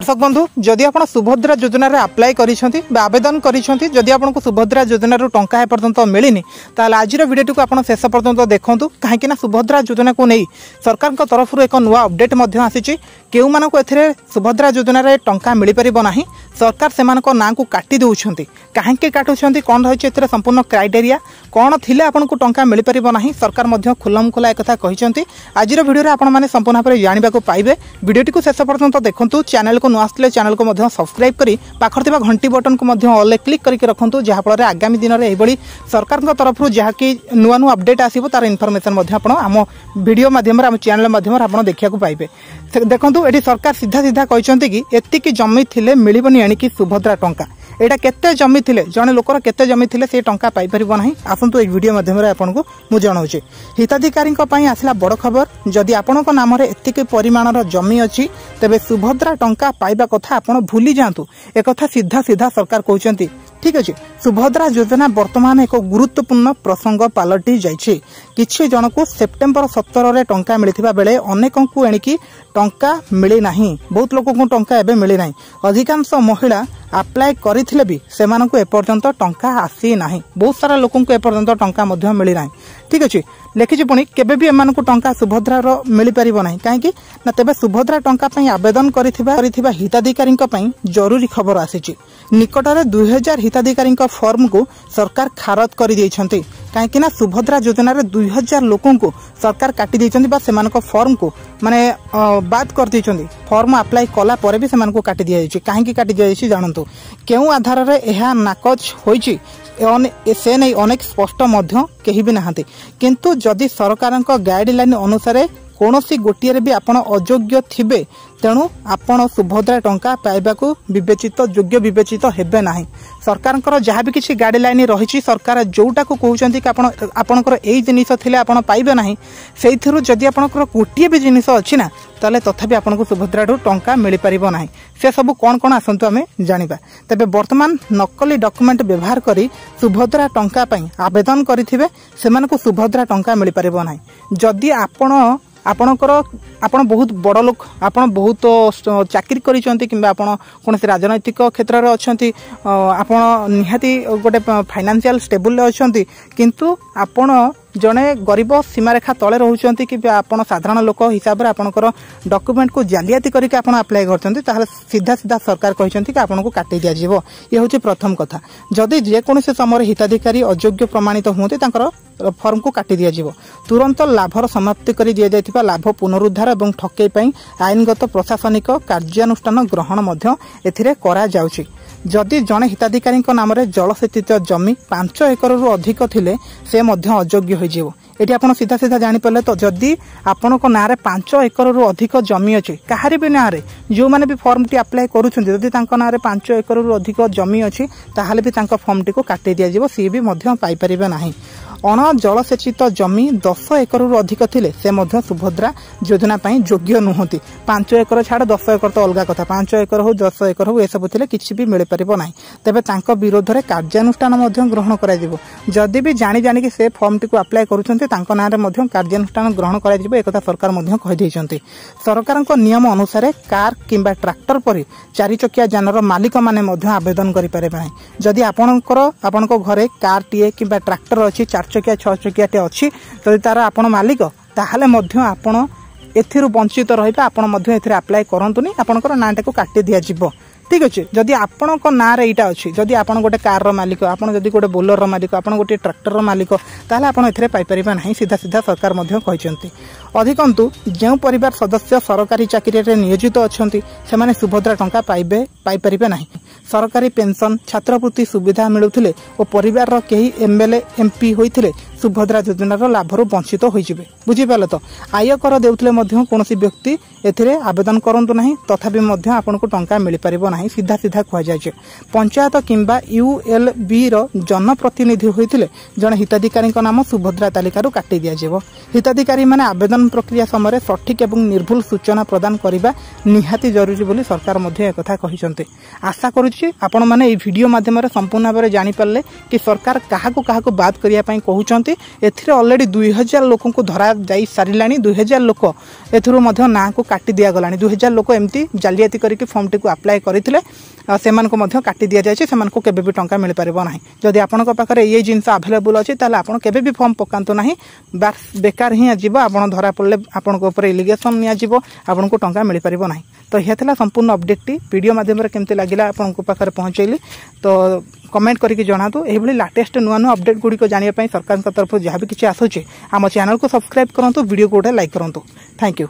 दर्शक बंधु जदि आप सुभद्रा योजना अप्लाई आवेदन करी आपको सुभद्रा योजना टंका एपर्यंत मिलनी ताल आज वीडियो को शेष पर्यंत देखूँ कहीं सुभद्रा योजना को नहीं सरकार तरफ एक नुआ अपडेट आसी केउ मानक ए सुभद्रा योजना टंका मिल पार ना सरकार से ना को काटी दौरान कहीं काटुंट कौन रही संपूर्ण क्राइटेरिया कौन थी आपको टंका मिल पार ना सरकार खुलम खुला एक कहते आज वीडियो आपने संपूर्ण भाव में जानवाक पाइबे वीडियो को शेष पर्यंत देखूँ चैनल को नुआ आसले चैनल को सब्सक्राइब करी पाखर थिबा घंटी बटन को ऑल क्लिक करके रखुँ जहाँफल आगामी दिन में यह सरकार तरफ जहाँकि नुआ नुआ अपडेट आसो तार इनफर्मेशन आम वीडियो माध्यम आम चैनल माध्यम देखा पाइबे देखो ये सरकार सीधा सीधा कहते कि एतिकी जमी थिले मिलबनी एणिकी सुभद्रा टंका एटा केते जमी थिले जने लोकर केते जमी थिले से टंका पाई परिबो नाही आसंतु ए वीडियो माध्यम रे आपनको मु जणाउची हिताधिकारी पई आसला बड़ खबर जदि आपनको नाम रे एतिकी परिमाणर जमी अछि तबे सुभद्रा टंका पाइबा कथा आपण भूली जांतु ए कथा सीधा सीधा सरकार कहउचंती ठीक अच्छे सुभद्रा योजना वर्तमान एक गुरुत्वपूर्ण प्रसंग पलटि जाइए किछि जन को सेप्टेम्बर 17 रे टंका मिलथिबा बेले अनेकों को एणिकी टंका मिली नाही बहुत लोक को टंका एबे मिली नाही अधिकांश महिला अप्लाई करिथिले भी सेमानकु एपर्यंत टंका आसी नाही बहुत सारा लोकन को एपर्यंत टंका मध्य मिली नाही ठीक अच्छे लिखिछि पुणी केबे भी एमानकु टंका सुभद्रा रो मिली परिबो नाही काहेकि ना तेबे सुभद्रा टंका पई आवेदन करिथिबा हिताधिकारी पई जरूरी खबर आसीछि निकटरे 2000 हिताधिकारी फॉर्म को सरकार खारत कर कहीं सुभद्रा योजना 2000 लोकों को सरकार काटी देइछन्ती बा सेमानक फॉर्म को माने बात कर देइछन्ती फॉर्म अप्लाई कला परे भी सेमानक काटी दिया जाइछि काहेकि काटी दिया जाइछि जानंतु केउ आधार रे एहा नाकच होइछि से नहीं अनेक स्पष्ट मध्य केही भी नहांती किंतु जदि सरकारक गाइडलाइन अनुसार कौनसी गोटे भी आपण अयोग्य थिबे तेणु आपण सुभद्रा टंका पाइबाकू विवेचित योग्य विवेचित हेबे नाही सरकार जहाँ भी किसी गाइडलाइन रही सरकार जोटा को कहते कि आपणकर यही जिनिस थिले आपण पाइबे नाही सेइथिरु जदि आपणकर गोटे भी जिनिस अछि ना ताले तथापि आपनको सुभद्रा टंका मिल पारिबो नाही से सब कौन कौन आसंतु आमे जानिबा तबे वर्तमान नकली डॉक्यूमेंट व्यवहार करी सुभद्रा टंका पई आवेदन करिथिबे सेमानकु सुभद्रा टंका मिल पारिबो नाही जदि आपण बहुत बड़ लोक आपण बहुत चाकरी करिसंती किंबा आपण कोनसे राजनैतिक क्षेत्र रे अछंती आपण निहाती गोटे फाइनेंशियल स्टेबल रे अछंती किंतु आपण जने गरीब सीमारेखा तले रहउचंती कि आपण साधारण लोक हिसाब रे आपणकर डॉक्यूमेंट को जालियाती करके आपण अप्लाई करचंती ताहले सीधा सीधा सरकार कहचंती कि आपनको काटी दिया जीवो ये होची प्रथम कथा जदि जे कोनसे समय हिताधिकारी अयोग्य प्रमाणित होते तांकर फॉर्म को काटी दिया जीवो तुरंत लाभर समाप्ति करी दिया जायतिबा लाभ पुनरुद्धार एवं ठकेई पई आईनगत प्रशासनिक कार्यानुष्ठान ग्रहण मध्य एथिरे करा जाउची जदि जने हिताधिकारी नाम जलसेचित जमी 5 एकर रु अधिक थिले से मध्य अयोग्य हो जीवो एटी आपण सीधा सीधा जानि पले तो जदि आपनको ना रे 5 एकर रु अधिक जमी अछि काहारी भी ना रे जो माने भी फॉर्म टी अप्लाई करूछन जदि तांको ना रे 5 एकर रु अधिक जमी अछि ताहाले भी तांको फॉर्म टी को काटी दिया जीवो सी भी मध्य पाई परिबे नाही अण जलसेचित जमी 10 एकर रु अधिक थिले से मध्य सुभद्रा योजना पई योग्य नुहति 5 एकर छाड़ 10 एकर तो अलगा कथा 5 एकर हो 10 एकर हो ए सब थिले किछि भी मिल परिबो नाही तबे तांको विरोध रे कार्यानुष्ठान मध्य ग्रहण करा दिबो जदि भी जानि जानि कि से फॉर्म टी को अप्लाई करूछन्ते तांको नारे मध्य कार्यानुष्ठान ग्रहण करा दिबो एकथा सरकार मध्य कहि दैछन्ते सरकारक नियम अनुसार कार किंबा ट्रैक्टर परि 4 चकिया जानर मालिक माने मध्य आवेदन करि पारेबे नाही जदि आपनको घरे कार टीए किंबा ट्रैक्टर अछि 4 चकिया 6 चकिया टे अछि जदि तार आपण मालिक ताहाले मध्य आपण एथिरु वंचित रहिबा आपण मध्य एथिरे अप्लाई करंतुनी आपणकर नाटा को काटी दिया जिवो ठीक अच्छे जदि आपणक ना रे इटा अछि जदि आपण गोटे कार रो मालिक आपण जदि गोटे बोलर रो मालिक आपण गोटे ट्रैक्टर रो मालिक ताले आपण एथिरे पाई परिबा नाही सीधा सीधा सरकार मध्य कहचंती अधिकंतु जो परिवार सदस्य सरकारी चाकरी रे नियोजित अछंती से माने सुभद्रा टंका पाई परिबे नाही सरकारी पेंशन छात्रवृत्ति सुविधा मिलुथिले और परिवार रो केही एमएलए एमपी होइथिले सुभद्रा योजना लाभ रू वंचित होइजिबे बुझिपाले तो आयकर देउथिले मध्य कोनोसी व्यक्ति एथिरे आवेदन करंतु नाही तथापि मध्य आपनको टंका मिल परिबो नाही सीधा सीधा कह जाय पंचायत किंबा यूएलबी रो जनप्रतिनिधि होइथिले जने हिताधिकारी नाम सुभद्रा तालिका काटी दिया जेबो हिताधिकारी माने आवेदन प्रक्रिया समय सठिक एवं निर्भुल सूचना प्रदान करबा निहाती जरूरी बोली सरकार मध्य एक कथा कहिसंते आशा करूछि आपण माने ए वीडियो माध्यम रे संपूर्ण भाबरे जानि पारले कि सरकार काहाको बाद करिया पई कहउचंती अच्छी अलरेडी 2000 लोक को धरा जा सारा 2000 लोक एथुरु ना को काटी दिया गला 2000 लोक एमती जालियाती करके फॉर्म टी को अप्लाई करते से काटी दि जाए से केबे भी टंका मिल पार ना जदि आपण पाखे ये जिन अवेलेबल अच्छी आपड़ केबे भी फॉर्म पकातु ना बेकार ही जीव आप धरा पड़े आपण इलिगेशन निजी को टंका मिल पार ना तो यह था संपूर्ण अपडेट टी वीडियो माध्यम केमती लगिला आपण पाखे पहुँचेली तो कमेंट करके जनातु यही लाटेस्ट नुआ नुआ अपडेट गुड़िक जानापी सरकार तरफ जहाँ भी किसी आसूँ आम चैनल को सब्सक्राइब करूँ वीडियो को गोटे लाइक करूँ थैंक यू।